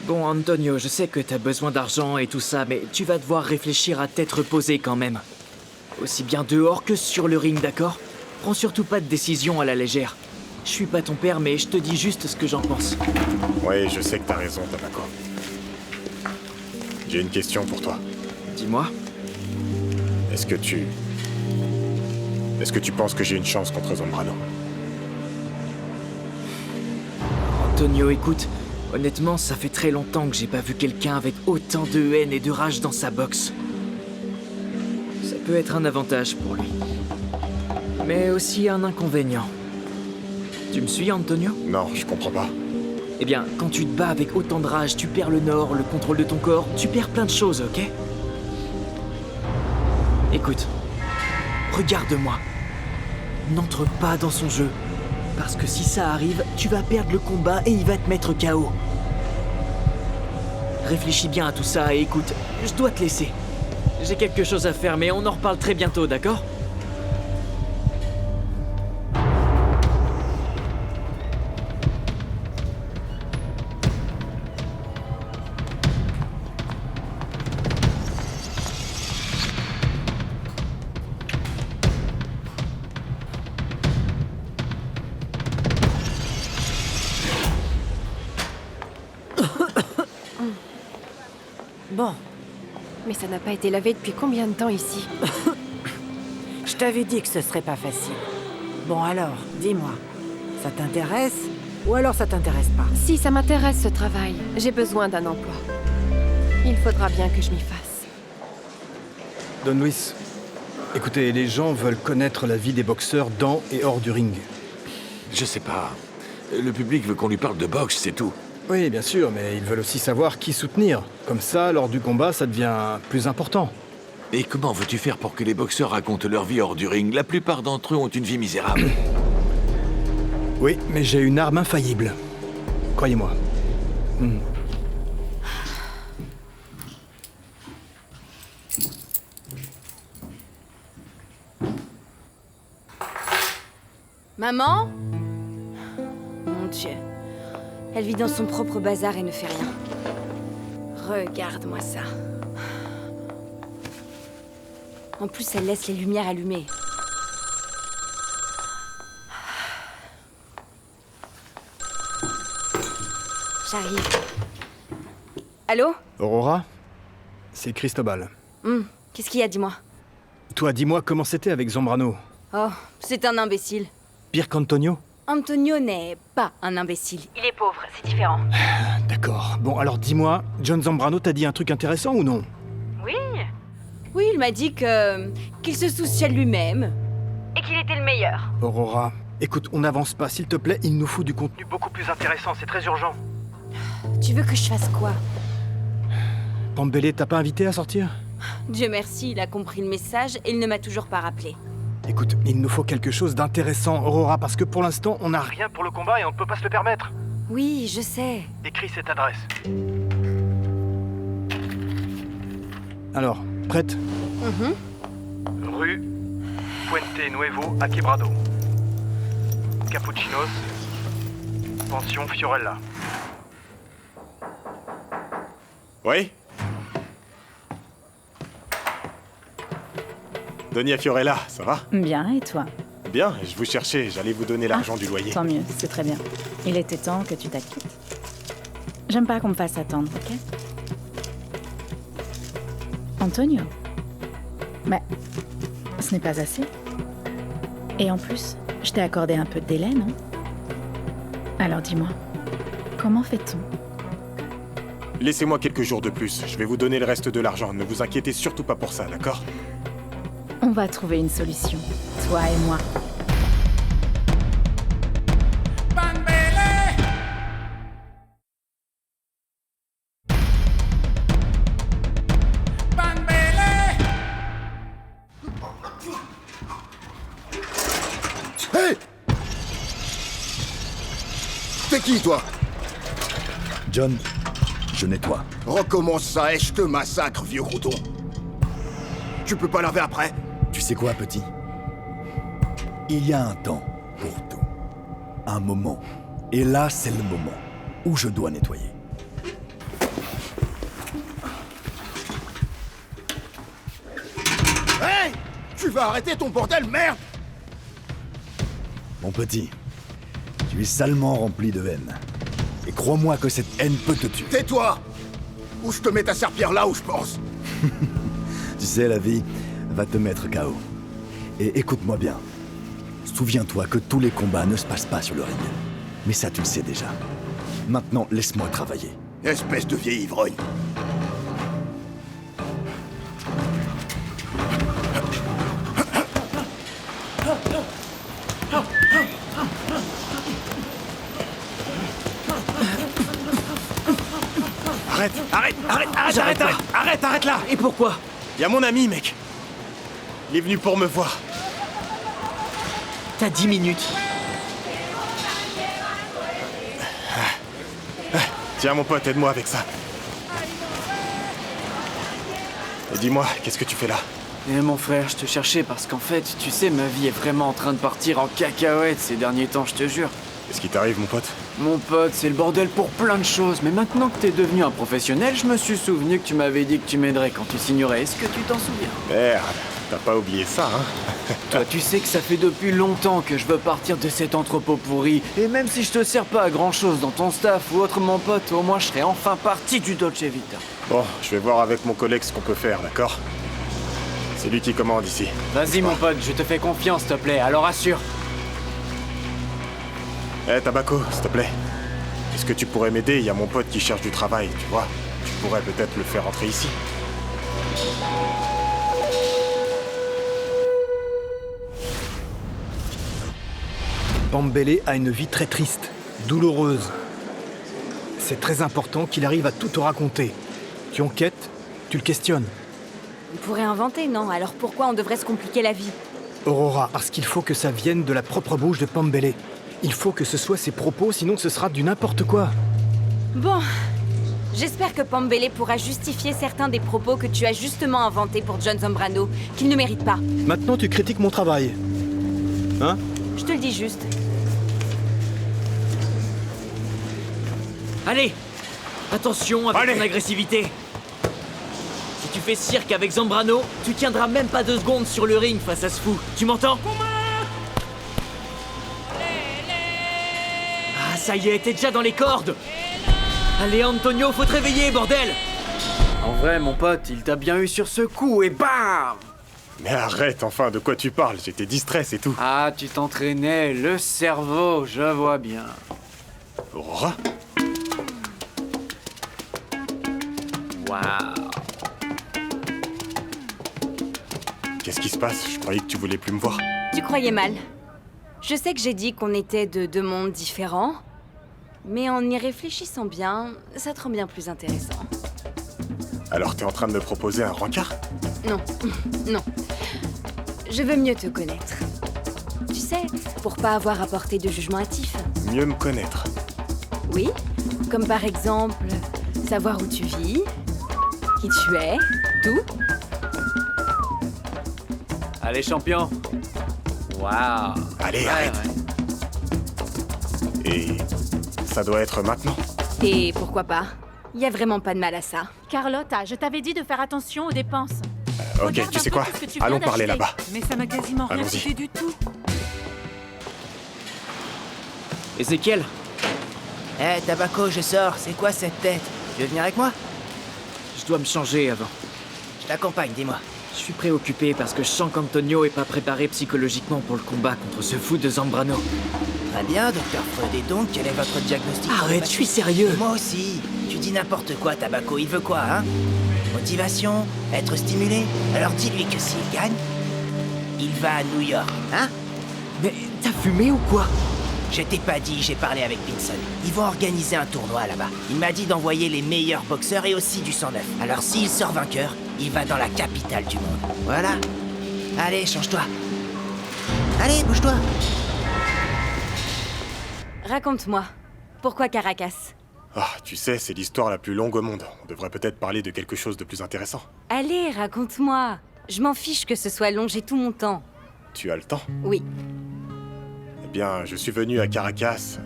Bon, Antonio, je sais que t'as besoin d'argent et tout ça, mais tu vas devoir réfléchir à tête reposée quand même. Aussi bien dehors que sur le ring, d'accord? Prends surtout pas de décision à la légère. Je suis pas ton père, mais je te dis juste ce que j'en pense. Oui, je sais que t'as raison, Tamako. J'ai une question pour toi. Dis-moi. Est-ce que tu penses que j'ai une chance contre Zambrano? Antonio, écoute, honnêtement, ça fait très longtemps que j'ai pas vu quelqu'un avec autant de haine et de rage dans sa boxe. Ça peut être un avantage pour lui. Mais aussi un inconvénient. Tu me suis, Antonio? Non, je comprends pas. Eh bien, quand tu te bats avec autant de rage, tu perds le nord, le contrôle de ton corps, tu perds plein de choses, ok? Écoute, regarde-moi. N'entre pas dans son jeu. Parce que si ça arrive, tu vas perdre le combat et il va te mettre KO. Réfléchis bien à tout ça et écoute, je dois te laisser. J'ai quelque chose à faire, mais on en reparle très bientôt, d'accord? Bon. Mais ça n'a pas été lavé depuis combien de temps ici? Je t'avais dit que ce serait pas facile. Bon alors, dis-moi, ça t'intéresse ou alors ça t'intéresse pas? Si, ça m'intéresse ce travail. J'ai besoin d'un emploi. Il faudra bien que je m'y fasse. Don Luis, écoutez, les gens veulent connaître la vie des boxeurs dans et hors du ring. Je sais pas. Le public veut qu'on lui parle de boxe, c'est tout. Oui, bien sûr, mais ils veulent aussi savoir qui soutenir. Comme ça, lors du combat, ça devient plus important. Et comment veux-tu faire pour que les boxeurs racontent leur vie hors du ring? La plupart d'entre eux ont une vie misérable. Oui, mais j'ai une arme infaillible. Croyez-moi. Maman? Mon Dieu. Elle vit dans son propre bazar et ne fait rien. Regarde-moi ça. En plus, elle laisse les lumières allumées. J'arrive. Allô? Aurora? C'est Cristobal. Qu'est-ce qu'il y a, dis-moi? Toi, dis-moi comment c'était avec Zambrano. Oh, c'est un imbécile. Pire qu'Antonio? Antonio n'est pas un imbécile. Il est pauvre, c'est différent. D'accord. Bon, alors dis-moi, John Zambrano t'a dit un truc intéressant ou non? Oui. Oui, il m'a dit qu'il se souciait de lui-même. Et qu'il était le meilleur. Aurora, écoute, on n'avance pas, s'il te plaît, il nous faut du contenu beaucoup plus intéressant, c'est très urgent. Tu veux que je fasse quoi? Pambélé t'a pas invité à sortir? Dieu merci, il a compris le message et il ne m'a toujours pas rappelé. Écoute, il nous faut quelque chose d'intéressant, Aurora, parce que pour l'instant, on n'a rien pour le combat et on ne peut pas se le permettre. Oui, je sais. Écris cette adresse. Alors, prête? Rue Puente Nuevo à Quebrado. Cappuccinos, pension Fiorella. Oui? Donia Fiorella, ça va? Bien, et toi? Bien, je vous cherchais, j'allais vous donner l'argent du loyer. Tant mieux, c'est très bien. Il était temps que tu t'acquittes. J'aime pas qu'on me fasse attendre, ok? Antonio? Bah, ce n'est pas assez. Et en plus, je t'ai accordé un peu de délai, non? Alors dis-moi, comment fait-on? Laissez-moi quelques jours de plus, je vais vous donner le reste de l'argent. Ne vous inquiétez surtout pas pour ça, d'accord? On va trouver une solution, toi et moi. Hey! T'es qui, toi? John, je nettoie. Recommence ça et je te massacre, vieux crouton. Tu peux pas laver après? Tu sais quoi, petit? Il y a un temps pour tout. Un moment. Et là, c'est le moment où je dois nettoyer. Hey! Tu vas arrêter ton bordel, merde! Mon petit, tu es salement rempli de haine. Et crois-moi que cette haine peut te tuer. Tais-toi! Ou je te mets ta serpillère là où je pense. Tu sais, la vie va te mettre KO. Et écoute-moi bien. Souviens-toi que tous les combats ne se passent pas sur le ring. Mais ça, tu le sais déjà. Maintenant, laisse-moi travailler. Espèce de vieil ivrogne. Arrête là! Et pourquoi? Y a mon ami, mec. Il est venu pour me voir. T'as 10 minutes. Tiens, mon pote, aide-moi avec ça. Et dis-moi, qu'est-ce que tu fais là? Eh mon frère, je te cherchais parce qu'en fait, tu sais, ma vie est vraiment en train de partir en cacahuète ces derniers temps, je te jure. Qu'est-ce qui t'arrive, mon pote? Mon pote, c'est le bordel pour plein de choses, mais maintenant que t'es devenu un professionnel, je me suis souvenu que tu m'avais dit que tu m'aiderais quand tu signerais. Est-ce que tu t'en souviens? Merde, t'as pas oublié ça, hein? Toi, tu sais que ça fait depuis longtemps que je veux partir de cet entrepôt pourri. Et même si je te sers pas à grand-chose dans ton staff ou autre, mon pote, au moins je serai enfin parti du Dolce Vita. Bon, je vais voir avec mon collègue ce qu'on peut faire, d'accord? C'est lui qui commande ici. Vas-y, mon pote, je te fais confiance, s'il te plaît, alors assure. Eh, Tabaco, s'il te plaît. Est-ce que tu pourrais m'aider? Il y a mon pote qui cherche du travail, tu vois. Tu pourrais peut-être le faire rentrer ici. Pambele a une vie très triste, douloureuse. C'est très important qu'il arrive à tout te raconter. Tu enquêtes, tu le questionnes. On pourrait inventer, non? Alors pourquoi on devrait se compliquer la vie? Aurora, parce qu'il faut que ça vienne de la propre bouche de Pambele. Il faut que ce soit ses propos, sinon ce sera du n'importe quoi. Bon, j'espère que Pambele pourra justifier certains des propos que tu as justement inventés pour John Zambrano, qu'il ne mérite pas. Maintenant, tu critiques mon travail. Hein? Je te le dis juste. Allez! Attention avec ton agressivité. Si tu fais cirque avec Zambrano, tu tiendras même pas 2 secondes sur le ring face à ce fou. Tu m'entends? Ah, ça y est, t'es déjà dans les cordes. Allez, Antonio, faut te réveiller, bordel! En vrai, mon pote, il t'a bien eu sur ce coup et bam! Mais arrête, enfin, de quoi tu parles? J'étais distrait, c'est tout. Ah, tu t'entraînais, le cerveau, je vois bien. Aurora? Waouh! Qu'est-ce qui se passe? Je croyais que tu voulais plus me voir. Tu croyais mal. Je sais que j'ai dit qu'on était de 2 mondes différents, mais en y réfléchissant bien, ça te rend bien plus intéressant. Alors t'es en train de me proposer un rencard? Non, non. Je veux mieux te connaître. Tu sais, pour pas avoir à porter de jugement hâtif. Mieux me connaître. Oui, comme par exemple, savoir où tu vis, qui tu es, tout. Allez, champion! Waouh! Allez, arrête! Et ça doit être maintenant? Et pourquoi pas? Y a vraiment pas de mal à ça. Carlotta, je t'avais dit de faire attention aux dépenses. Ok, Regarde tu un sais peu quoi? tout ce que tu viens Allons parler d'acheter. là-bas. Mais ça m'a quasiment rien Allons-y. coûté du tout. Ézéchiel, Eh, Tabaco, je sors. C'est quoi cette tête? Tu veux venir avec moi? je dois me changer avant. Je t'accompagne, dis-moi. Je suis préoccupé parce que je sens qu'Antonio est pas préparé psychologiquement pour le combat contre ce fou de Zambrano. Très bien, docteur Freud. Et donc, quel est votre diagnostic? Arrête, je suis sérieux. Moi aussi. Tu dis n'importe quoi, Tabaco. Il veut quoi, hein? Motivation? Être stimulé? Alors dis-lui que s'il gagne, il va à New York, hein? Mais t'as fumé ou quoi? Je t'ai pas dit, j'ai parlé avec Pinson. Ils vont organiser un tournoi là-bas. Il m'a dit d'envoyer les meilleurs boxeurs et aussi du 109. Alors s'il sort vainqueur, il va dans la capitale du monde. Voilà. Allez, change-toi. Allez, bouge-toi. Raconte-moi. Pourquoi Caracas? Ah, tu sais, c'est l'histoire la plus longue au monde. On devrait peut-être parler de quelque chose de plus intéressant. Allez, raconte-moi. Je m'en fiche que ce soit long, j'ai tout mon temps. Tu as le temps? Oui. Eh bien, je suis venu à Caracas.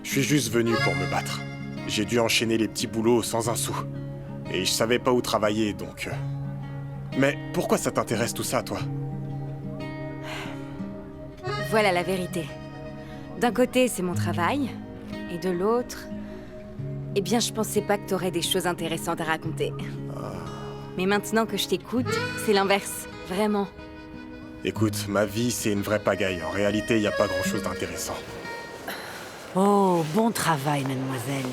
Je suis juste venu pour me battre. J'ai dû enchaîner les petits boulots sans un sou. Et je savais pas où travailler, donc... Mais pourquoi ça t'intéresse tout ça, toi? Voilà la vérité. D'un côté, c'est mon travail. Et de l'autre... Eh bien, je pensais pas que t'aurais des choses intéressantes à raconter. Mais maintenant que je t'écoute, c'est l'inverse. Vraiment. Écoute, ma vie, c'est une vraie pagaille. En réalité, y a pas grand-chose d'intéressant. Oh, bon travail, mademoiselle.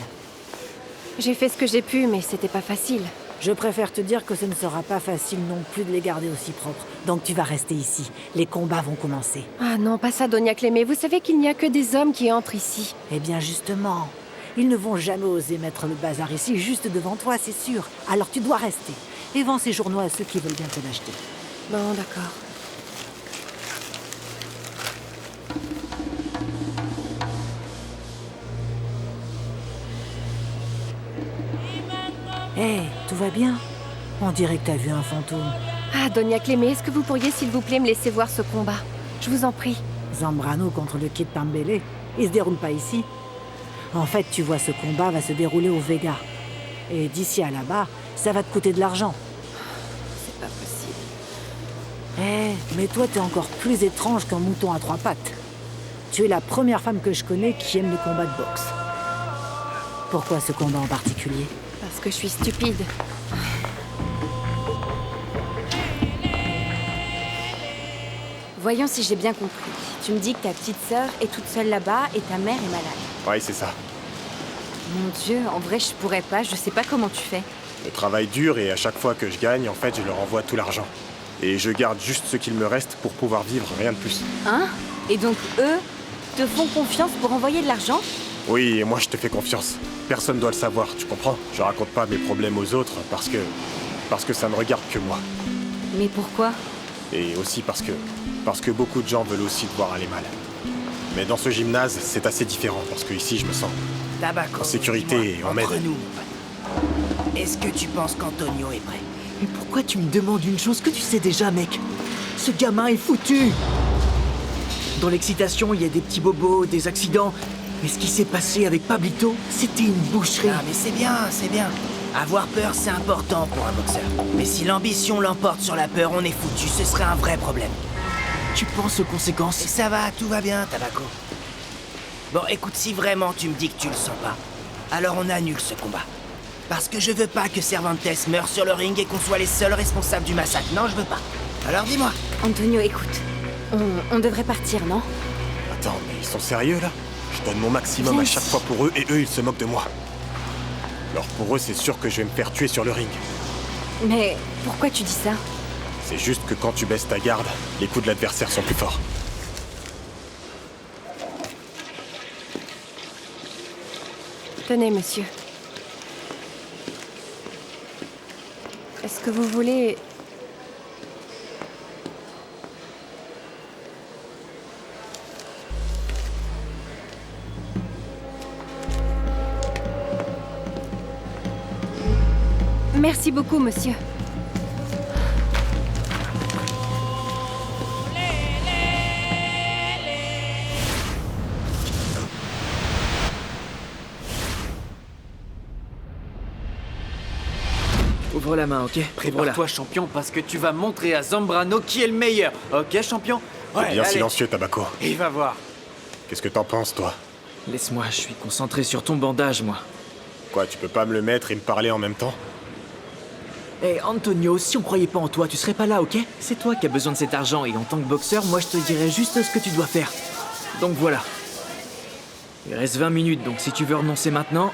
J'ai fait ce que j'ai pu, mais c'était pas facile. Je préfère te dire que ce ne sera pas facile non plus de les garder aussi propres. Donc tu vas rester ici. Les combats vont commencer. Ah non, pas ça, Donia Clémé. Vous savez qu'il n'y a que des hommes qui entrent ici. Eh bien justement, ils ne vont jamais oser mettre le bazar ici, juste devant toi, c'est sûr. Alors tu dois rester. Et vends ces journaux à ceux qui veulent bien te l'acheter. Bon, d'accord. Hé, tout va bien? On dirait que t'as vu un fantôme. Ah, Donia Clémé, est-ce que vous pourriez, s'il vous plaît, me laisser voir ce combat? Je vous en prie. Zambrano contre le Kid Pambele. Il se déroule pas ici. En fait, tu vois, ce combat va se dérouler au Vega. Et d'ici à là-bas, ça va te coûter de l'argent. C'est pas possible. Mais toi, t'es encore plus étrange qu'un mouton à trois pattes. Tu es la première femme que je connais qui aime les combats de boxe. Pourquoi ce combat en particulier? Parce que je suis stupide. Voyons si j'ai bien compris. Tu me dis que ta petite sœur est toute seule là-bas et ta mère est malade. Ouais, c'est ça. Mon Dieu, en vrai, je pourrais pas. Je sais pas comment tu fais. Je travaille dur et à chaque fois que je gagne, en fait, je leur envoie tout l'argent. Et je garde juste ce qu'il me reste pour pouvoir vivre, rien de plus. Hein? Et donc, eux te font confiance pour envoyer de l'argent? Oui, et moi je te fais confiance. Personne doit le savoir, tu comprends? Je raconte pas mes problèmes aux autres parce que ça ne regarde que moi. Mais pourquoi? Et aussi parce que beaucoup de gens veulent aussi te voir aller mal. Mais dans ce gymnase, c'est assez différent parce que ici je me sens Tabaco, en sécurité et en entre m'aide. nous. Est-ce que tu penses qu'Antonio est prêt? Mais pourquoi tu me demandes une chose que tu sais déjà, mec? Ce gamin est foutu! Dans l'excitation, il y a des petits bobos, des accidents. Mais ce qui s'est passé avec Pablito, c'était une boucherie. Ah mais c'est bien, c'est bien. Avoir peur, c'est important pour un boxeur. Mais si l'ambition l'emporte sur la peur, on est foutu. Ce serait un vrai problème. Tu penses aux conséquences? Et ça va, tout va bien, Tabaco. Bon, écoute, si vraiment tu me dis que tu le sens pas, alors on annule ce combat. Parce que je veux pas que Cervantes meure sur le ring et qu'on soit les seuls responsables du massacre. Non, je veux pas. Alors dis-moi. Antonio, écoute. On devrait partir, non? Attends, mais ils sont sérieux là? Je donne mon maximum Viens à chaque ici. fois pour eux et eux ils se moquent de moi. Alors pour eux c'est sûr que je vais me faire tuer sur le ring. Mais pourquoi tu dis ça? C'est juste que quand tu baisses ta garde, les coups de l'adversaire sont plus forts. Tenez, monsieur. Est-ce que vous voulez... Merci beaucoup, monsieur. Ouvre la main, ok? Prépare-toi, champion, parce que tu vas montrer à Zambrano qui est le meilleur. Ok, champion? T'es bien silencieux, Tabaco. Il va voir. Qu'est-ce que t'en penses, toi? Laisse-moi, je suis concentré sur ton bandage, moi. Quoi, tu peux pas me le mettre et me parler en même temps? Hé, Antonio, si on croyait pas en toi, tu serais pas là, ok? C'est toi qui as besoin de cet argent, et en tant que boxeur, moi je te dirais juste ce que tu dois faire. Donc voilà. Il reste 20 minutes, donc si tu veux renoncer maintenant,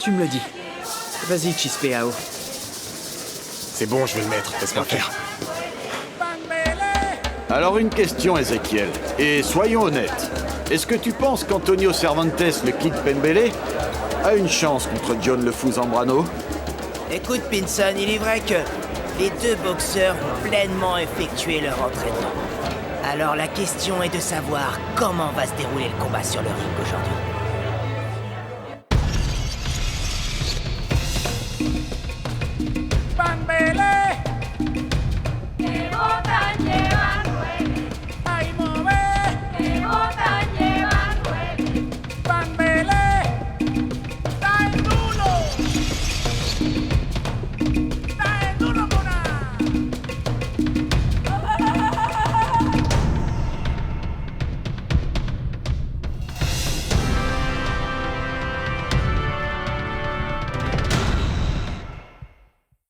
tu me le dis. Vas-y, Chispeao. C'est bon, je vais le mettre, laisse-moi faire. Alors une question, Ezekiel, et soyons honnêtes. Est-ce que tu penses qu'Antonio Cervantes, le Kid Pembele, a une chance contre John le Fou Zambrano? Écoute, Pinson, il est vrai que les deux boxeurs ont pleinement effectué leur entraînement. Alors la question est de savoir comment va se dérouler le combat sur le ring aujourd'hui.